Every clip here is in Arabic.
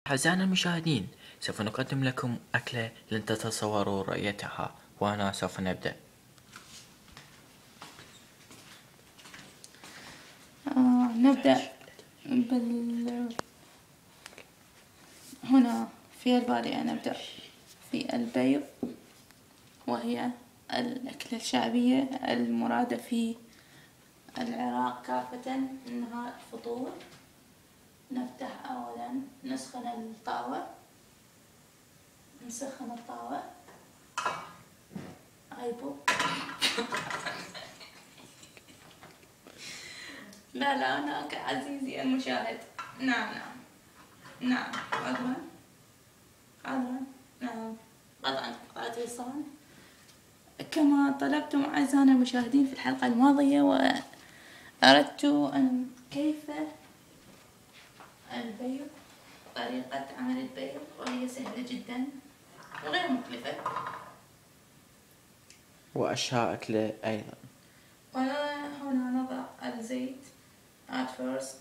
أعزائنا المشاهدين، سوف نقدم لكم أكلة لن تتصوروا رؤيتها، وهنا سوف نبدأ. نبدأ هنا في بالي أن نبدأ في البيض، وهي الأكلة الشعبية المرادة في العراق كافة إنها الفطور. نفتح أولا نسخن الطاوة، نسخن الطاوة. لا هناك عزيزي المشاهد. نعم عذرا نعم قطعا قطعت الصحن كما طلبتم أعزائنا المشاهدين في الحلقة الماضية، وأردت أن كيف البيض، طريقة عمل البيض، وهي سهلة جدا وغير مكلفة، وأشهى أكلة أيضا. وهنا نضع الزيت at first،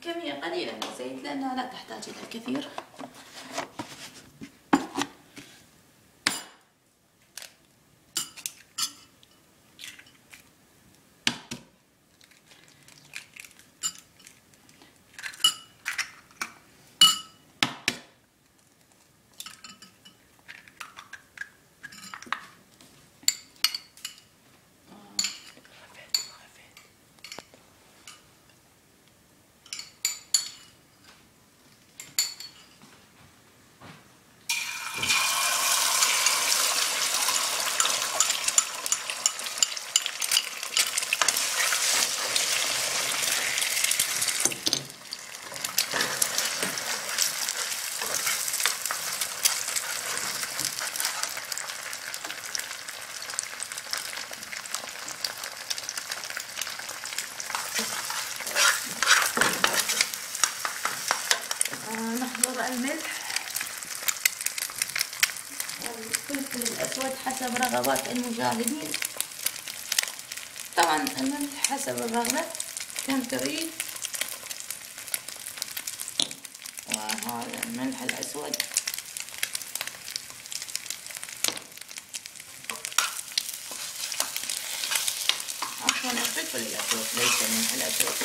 كمية قليلة من الزيت لأنها لا تحتاج إلى الكثير. نحضر الملح والفلفل الأسود حسب رغبات المشاهدين. طبعا الملح حسب الرغبة كم تريد. وهذا الملح الأسود، عفوا الفلفل الأسود ليس الملح الأسود.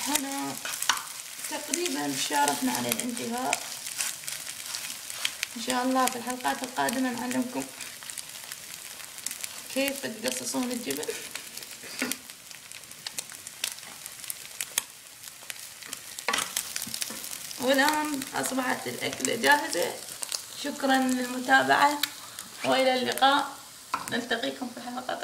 هنا تقريبا شارفنا على الانتهاء. إن شاء الله في الحلقات القادمة نعلمكم كيف تقصصون الجبن. والآن أصبحت الأكلة جاهزة. شكرا للمتابعة وإلى اللقاء، نلتقيكم في الحلقات